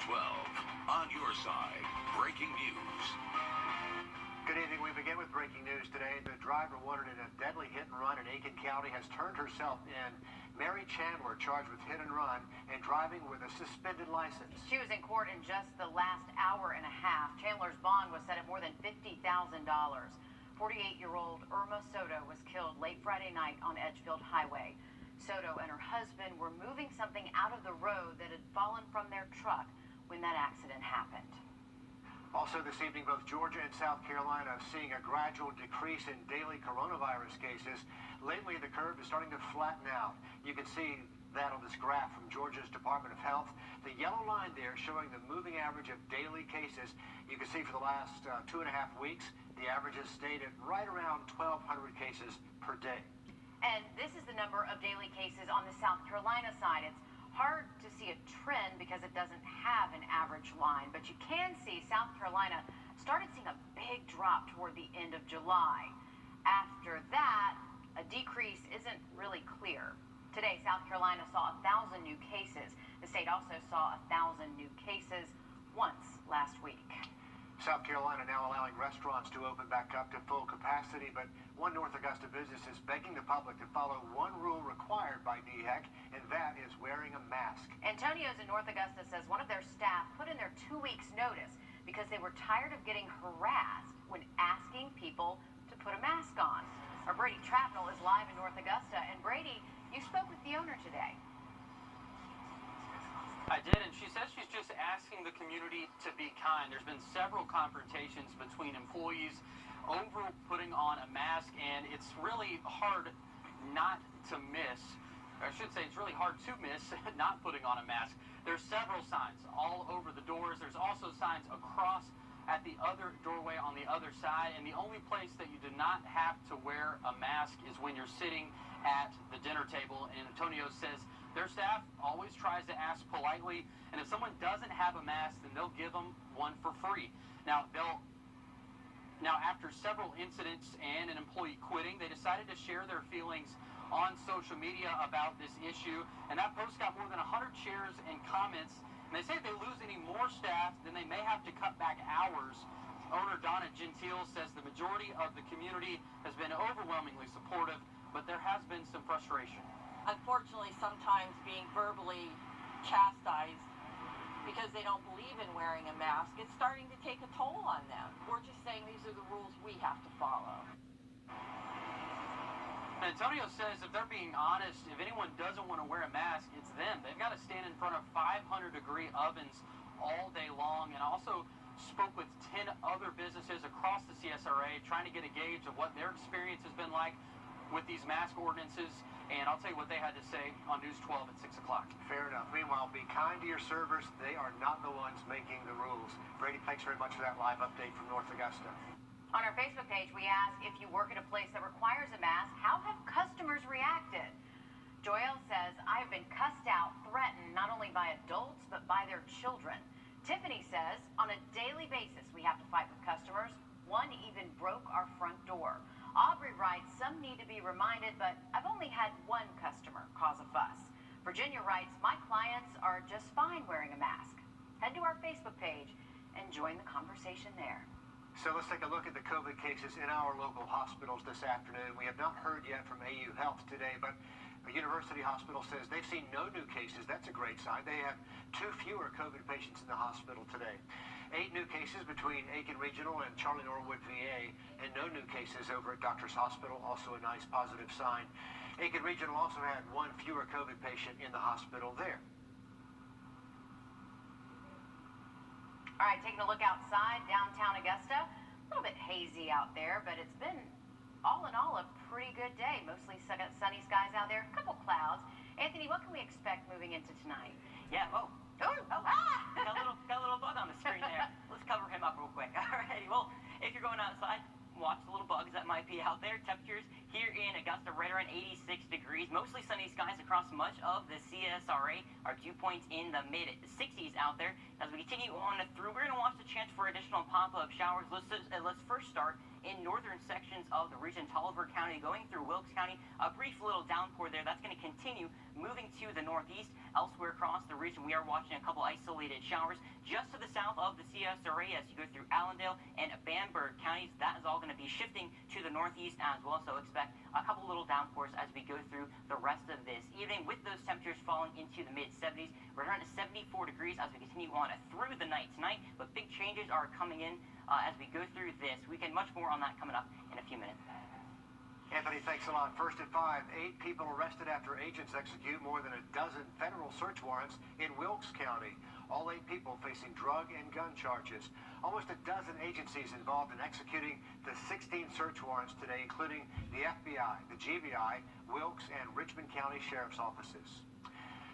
12. On your side, breaking news. Good evening. We begin with breaking news today. The driver wanted in a deadly hit and run in Aiken County has turned herself in. Mary Chandler charged with hit and run and driving with a suspended license. She was in court in just the last hour and a half. Chandler's bond was set at more than $50,000. 48-year-old Irma Soto was killed late Friday night on Edgefield Highway. Soto and her husband were moving something out of the road that had fallen from their truck when that accident happened. Also this evening, both Georgia and South Carolina are seeing a gradual decrease in daily coronavirus cases. Lately, the curve is starting to flatten out. You can see that on this graph from Georgia's Department of Health. The yellow line there showing the moving average of daily cases. You can see for the last 2.5 weeks, the average has stayed at right around 1,200 cases per day. And this is the number of daily cases on the South Carolina side. It's hard to see a trend because it doesn't have an average line, but you can see South Carolina started seeing a big drop toward the end of July. After that, a decrease isn't really clear. Today, South Carolina saw 1,000 new cases. The state also saw 1,000 new cases once last week. South Carolina now allowing restaurants to open back up to full capacity, but one North Augusta business is begging the public to follow one rule required by DHEC, and that is wearing a mask. Antonio's in North Augusta says one of their staff put in their 2 weeks notice because they were tired of getting harassed when asking people to put a mask on. Our Brady Trapnell is live in North Augusta, and Brady, you spoke with the owner today. I did, and she says she's just asking the community to be kind. There's been several confrontations between employees over putting on a mask, and it's really hard not to miss. I should say it's really hard to miss not putting on a mask. There's several signs all over the doors. There's also signs across at the other doorway on the other side, and the only place that you do not have to wear a mask is when you're sitting at the dinner table. And Antonio says their staff always tries to ask politely, and if someone doesn't have a mask, then they'll give them one for free. Now, after several incidents and an employee quitting, they decided to share their feelings on social media about this issue, and that post got more than 100 shares and comments. And they say if they lose any more staff, then they may have to cut back hours. Owner Donna Gentile says the majority of the community has been overwhelmingly supportive, but there has been some frustration. Unfortunately, sometimes being verbally chastised because they don't believe in wearing a mask, it's starting to take a toll on them. We're just saying these are the rules we have to follow. Antonio says if they're being honest, if anyone doesn't want to wear a mask, it's them. They've got to stand in front of 500-degree ovens all day long, and also spoke with 10 other businesses across the CSRA trying to get a gauge of what their experience has been like with these mask ordinances, and I'll tell you what they had to say on News 12 at 6 o'clock. Fair enough. Meanwhile, be kind to your servers. They are not the ones making the rules. Brady, thanks very much for that live update from North Augusta. On our Facebook page, we ask if you work at a place that requires a mask, how have customers reacted? Joelle says, I have been cussed out, threatened not only by adults, but by their children. Tiffany says, on a daily basis, we have to fight with customers. One even broke our front door. Aubrey writes, some need to be reminded, but I've only had one customer cause a fuss. Virginia writes, my clients are just fine wearing a mask. Head to our Facebook page and join the conversation there. So let's take a look at the COVID cases in our local hospitals this afternoon. We have not heard yet from AU Health today, but a university hospital says they've seen no new cases. That's a great sign. They have 2 fewer COVID patients in the hospital today. 8 new cases between Aiken Regional and Charlie Norwood VA, and no new cases over at Doctors Hospital, also a nice positive sign. Aiken Regional also had 1 fewer COVID patient in the hospital there. All right, taking a look outside downtown Augusta. A little bit hazy out there, but it's been, all in all, a pretty good day. Mostly sunny skies out there, a couple clouds. Anthony, what can we expect moving into tonight? Yeah, got a little bug on the screen there. Let's cover him up real quick. All righty, well, if you're going outside, watch the little bugs that might be out there. Temperatures here in Augusta, right around 86 degrees. Mostly sunny skies across much of the CSRA. Our dew points in the mid-60s out there. As we continue on through, we're going to watch the chance for additional pop-up showers. Let's first start in northern sections of the region, Tolliver County, going through Wilkes County. A brief little downpour there. That's going to continue moving to the northeast. Elsewhere across the region, we are watching a couple isolated showers just to the south of the CSRA as you go through Allendale and Bamberg counties. That is all going to be shifting to the northeast as well. So expect a couple little downpours as we go through the rest of this evening, with those temperatures falling into the mid-70s. We're down to 74 degrees as we continue on through the night tonight, but big changes are coming in as we go through this weekend. Much more on that coming up in a few minutes. Anthony, thanks a lot. First at 5, 8 people arrested after agents execute more than a dozen federal search warrants in Wilkes County. All 8 people facing drug and gun charges. Almost a dozen agencies involved in executing the 16 search warrants today, including the FBI, the GBI, Wilkes, and Richmond County Sheriff's Offices.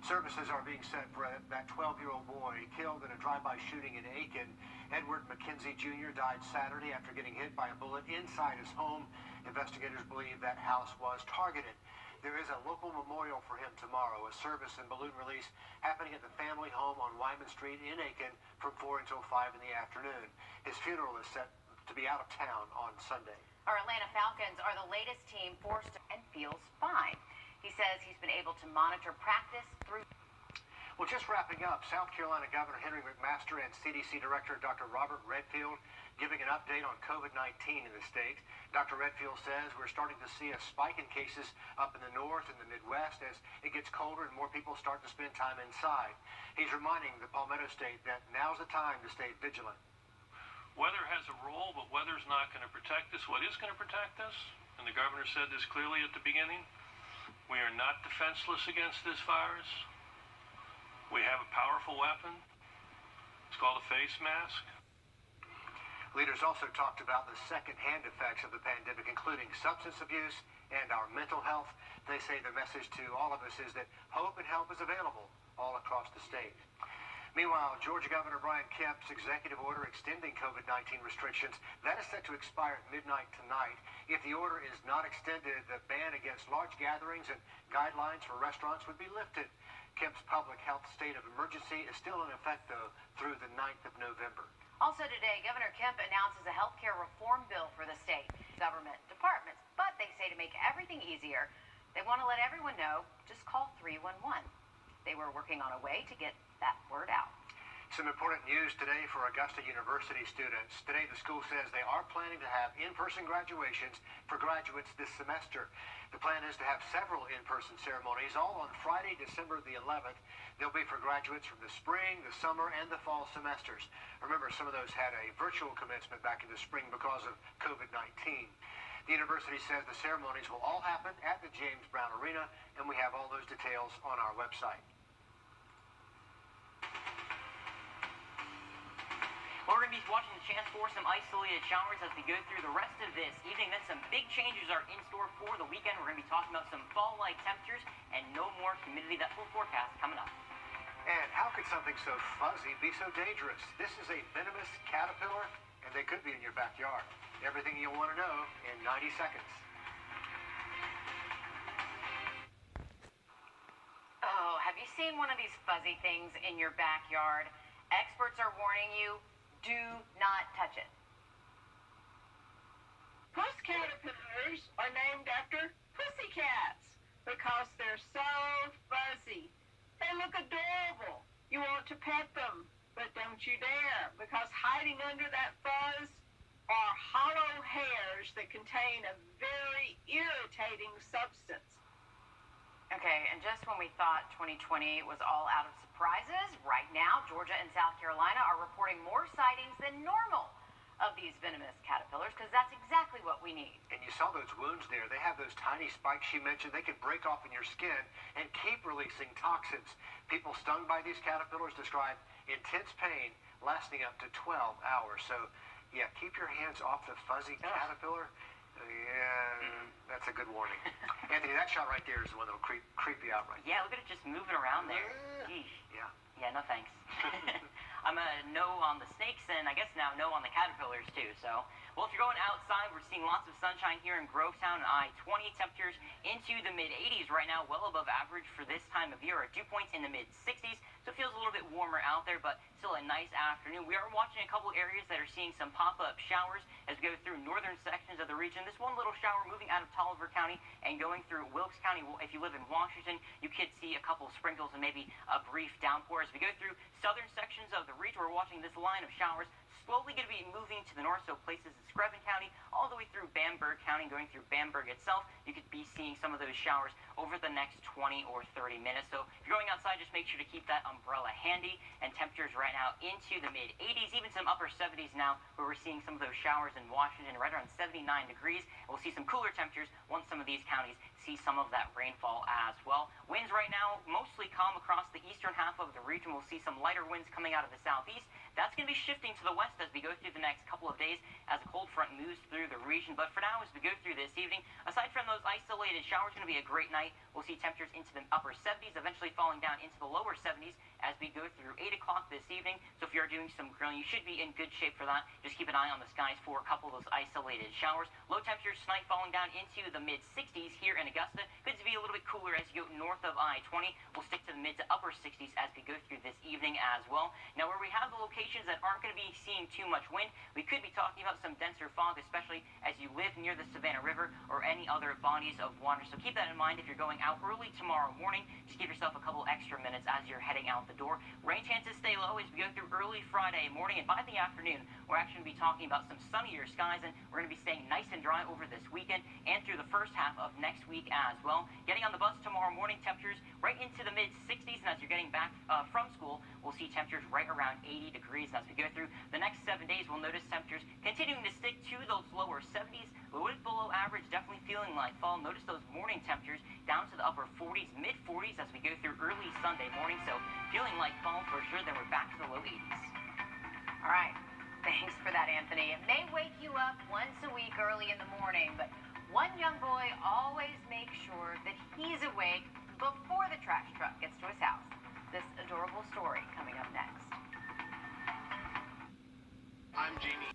Services are being set for that 12-year-old boy killed in a drive-by shooting in Aiken. Edward McKenzie Jr. died Saturday after getting hit by a bullet inside his home. Investigators believe that house was targeted. There is a local memorial for him tomorrow, a service and balloon release happening at the family home on Wyman Street in Aiken from 4 until 5 in the afternoon. His funeral is set to be out of town on Sunday. Our Atlanta Falcons are the latest team forced and feels fine. He says he's been able to monitor practice through. Well, just wrapping up, South Carolina Governor Henry McMaster and CDC Director Dr. Robert Redfield giving an update on COVID-19 in the state. Dr. Redfield says we're starting to see a spike in cases up in the north and the Midwest as it gets colder and more people start to spend time inside. He's reminding the Palmetto State that now's the time to stay vigilant. Weather has a role, but weather's not going to protect us. What is going to protect us, and the governor said this clearly at the beginning, we are not defenseless against this virus. We have a powerful weapon. It's called a face mask. Leaders also talked about the second-hand effects of the pandemic, including substance abuse and our mental health. They say the message to all of us is that hope and help is available all across the state. Meanwhile, Georgia Governor Brian Kemp's executive order extending COVID-19 restrictions, that is set to expire at midnight tonight. If the order is not extended, the ban against large gatherings and guidelines for restaurants would be lifted. Kemp's public health state of emergency is still in effect, though, through the 9th of November. Also today, Governor Kemp announces a health care reform bill for the state government departments, but they say to make everything easier, they want to let everyone know, just call 311. They were working on a way to get that word out. Some important news today for Augusta University students. Today, the school says they are planning to have in-person graduations for graduates this semester. The plan is to have several in-person ceremonies, all on Friday, December the 11th. They'll be for graduates from the spring, the summer, and the fall semesters. Remember, some of those had a virtual commencement back in the spring because of COVID-19. The university says the ceremonies will all happen at the James Brown Arena, and we have all those details on our website. We're going to be watching the chance for some isolated showers as we go through the rest of this evening. Then some big changes are in store for the weekend. We're going to be talking about some fall-like temperatures and no more humidity. That full forecast coming up. And how could something so fuzzy be so dangerous? This is a venomous caterpillar, and they could be in your backyard. Everything you'll want to know in 90 seconds. Oh, have you seen one of these fuzzy things in your backyard? Experts are warning you, do not touch it. Puss caterpillars are named after pussycats because they're so fuzzy. They look adorable. You want to pet them, but don't you dare, because hiding under that fuzz are hollow hairs that contain a very irritating substance. Okay, and just when we thought 2020 was all out of surprises, right now, Georgia and South Carolina are reporting more sightings than normal of these venomous caterpillars, because that's exactly what we need. And you saw those wounds there. They have those tiny spikes she mentioned. They can break off in your skin and keep releasing toxins. People stung by these caterpillars describe intense pain lasting up to 12 hours. So, yeah, keep your hands off the fuzzy caterpillar. Yeah, that's a good warning. Anthony, that shot right there is the one that'll creep you out right Yeah, look at it just moving around there. Yeah. Yeah, no thanks. I'm a no on on the snakes, and I guess now no on the caterpillars too. So, well, if you're going outside, we're seeing lots of sunshine here in Grovetown and I-20. Temperatures into the mid-80s right now, well above average for this time of year. Our dew points in the mid-60s, so it feels a little bit warmer out there, but still a nice afternoon. We are watching a couple areas that are seeing some pop-up showers as we go through northern sections of the region. This one little shower moving out of Tolliver County and going through Wilkes County. If you live in Washington, you could see a couple sprinkles and maybe a brief downpour. As we go through southern sections of the region, we're watching this line of showers slowly going to be moving to the north, so places in Screven County all the way through Bamberg County, going through Bamberg itself. You could be seeing some of those showers over the next 20 or 30 minutes. So if you're going outside, just make sure to keep that umbrella handy. And temperatures right now into the mid-80s, even some upper 70s now, where we're seeing some of those showers in Washington right around 79 degrees. And we'll see some cooler temperatures once some of these counties see some of that rainfall as well. Winds right now mostly calm across the eastern half of the region. We'll see some lighter winds coming out of the southeast. That's going to be shifting to the west as we go through the next couple of days as a cold front moves through the region. But for now, as we go through this evening, aside from those isolated showers, going to be a great night. We'll see temperatures into the upper 70s, eventually falling down into the lower 70s as we go through 8 o'clock this evening. So if you're doing some grilling, you should be in good shape for that. Just keep an eye on the skies for a couple of those isolated showers. Low temperatures tonight falling down into the mid-60s here in Augusta. Good to be a little bit cooler as you go north of I-20. We'll stick to the mid to upper 60s as we go through this evening as well. Now, where we have the locations that aren't going to be seeing too much wind, we could be talking about some denser fog, especially as you live near the Savannah River or any other bodies of water. So keep that in mind if you're going out early tomorrow morning. Just give yourself a couple extra minutes as you're heading out the door. Rain chances stay low as we go through early Friday morning, and by the afternoon, we're actually going to be talking about some sunnier skies, and we're going to be staying nice and dry over this weekend and through the first half of next week as well. Getting on the bus tomorrow morning, temperatures right into the mid-60s, and as you're getting back from school, we'll see temperatures right around 80 degrees. And as we go through the next 7 days, we'll notice temperatures continuing to stick to those lower 70s, a little bit below average, definitely feeling like fall. Notice those morning temperatures down to the upper 40s, mid-40s as we go through early Sunday morning. So feeling like fall for sure, then we're back to the low 80s. All right. Thanks for that, Anthony. It may wake you up once a week early in the morning, but one young boy always makes sure that he's awake before the trash truck gets to his house. This adorable story coming up next. I'm Jeannie.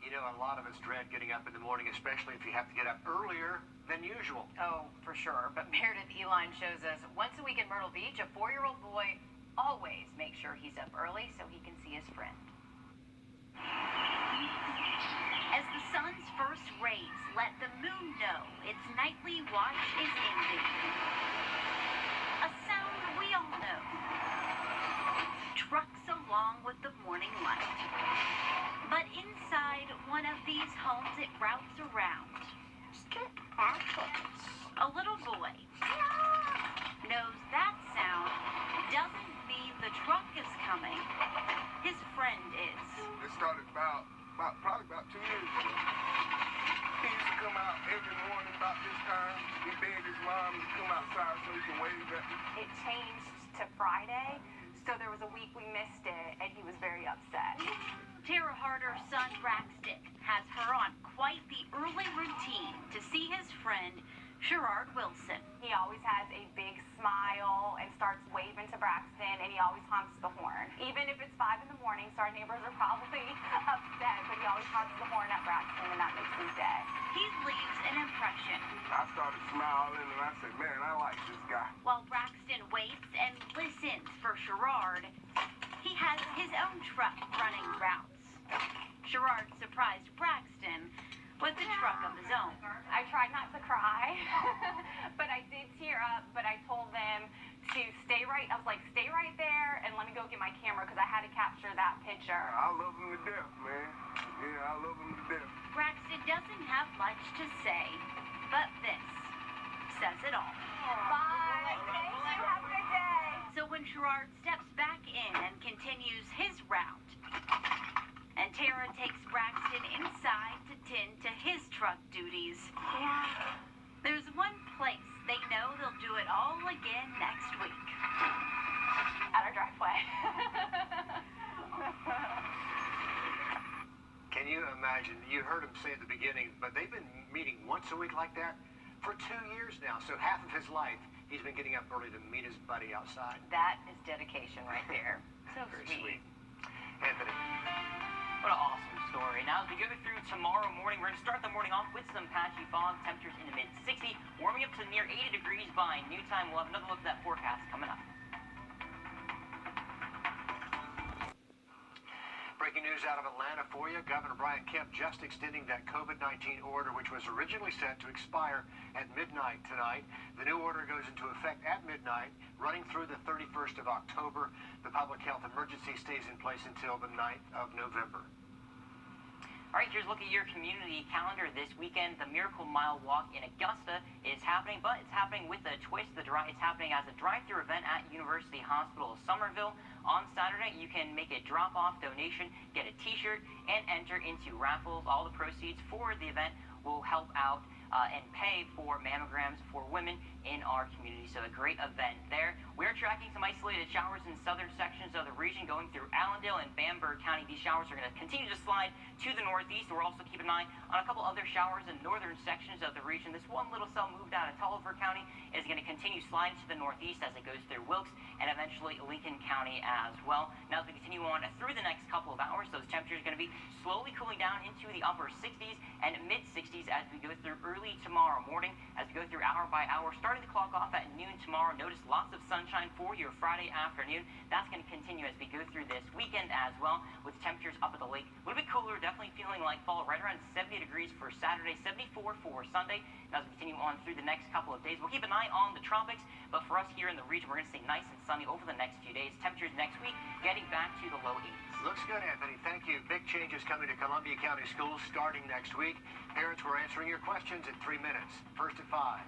You know, a lot of us dread getting up in the morning, especially if you have to get up earlier than usual. Oh, for sure. But Meredith Eline shows us once a week in Myrtle Beach, a 4-year-old boy always makes sure he's up early so he can see his friend. As the sun's first rays let the moon know its nightly watch is ending. A sound we all know. Trucks along with the morning light. But inside one of these homes it routes around, a little boy knows that sound doesn't mean the truck is coming. His friend is. It started probably about 2 years ago. He used to come out every morning about this time. He begged his mom to come outside so he can wave at me. It changed to Friday, so there was a week we missed it, and he was very upset. Tara Harder's son Braxton has her on quite the early routine to see his friend Sherrard Wilson. He always has a big smile and starts waving to Braxton, and he always honks the horn. Even if it's 5 in the morning, so our neighbors are probably upset, but he always honks the horn at Braxton, and that makes his day. He leaves an impression. I started smiling and I said, man, I like this guy. While Braxton waits and listens for Sherrard, he has his own truck running routes. Sherrard surprised Braxton with a truck of his own. I tried not to cry, but I did tear up, but I told them to stay right there and let me go get my camera because I had to capture that picture. I love him to death, man. Yeah, I love him to death. Braxton doesn't have much to say, but this says it all. Bye. Thank you. Have a good day. So when Sherrard steps back in and continues his route, and Tara takes Braxton inside to tend to his truck duties, there's one place they know they'll do it all again next week. At our driveway. Can you imagine? You heard him say at the beginning, but they've been meeting once a week like that for 2 years now. So half of his life, he's been getting up early to meet his buddy outside. That is dedication right there. So Very sweet. sweet. Anthony. What an awesome story. Now, as we go through tomorrow morning, we're going to start the morning off with some patchy fog, temperatures in the mid-60s, warming up to near 80 degrees by noon time. We'll have another look at that forecast coming up. Breaking news out of Atlanta for you. Governor Brian Kemp just extending that COVID-19 order, which was originally set to expire at midnight tonight. The new order goes into effect at midnight, running through the 31st of October. The public health emergency stays in place until the 9th of November. All right, here's a look at your community calendar this weekend. The Miracle Mile Walk in Augusta is happening, but it's happening with a twist. It's happening as a drive-through event at University Hospital Somerville. On Saturday, you can make a drop-off donation, get a T-shirt, and enter into raffles. All the proceeds for the event will help out and pay for mammograms for women in our community. So a great event there. We're tracking some isolated showers in southern sections of the region going through Allendale and Bamberg County. These showers are going to continue to slide to the northeast. We're also keeping an eye on a couple other showers in northern sections of the region. This one little cell moved out of Tulliver County is going to continue sliding to the northeast as it goes through Wilkes and eventually Lincoln County as well. Now as we continue on through the next couple of hours, those temperatures are going to be slowly cooling down into the upper 60s and mid-60s as we go through early tomorrow morning. As we go through hour by hour, starting the clock off at noon tomorrow. Notice lots of sunshine for your Friday afternoon. That's going to continue as we go through this weekend as well, with temperatures up at the lake. A little bit cooler, definitely feeling like fall, right around 70 degrees for Saturday, 74 for Sunday. And as we continue on through the next couple of days, we'll keep an eye on the tropics, but for us here in the region, we're going to stay nice and sunny over the next few days. Temperatures next week getting back to the low 80s. Looks good, Anthony. Thank you. Big changes coming to Columbia County Schools starting next week. Parents, we're answering your questions in 3 minutes. First at 5.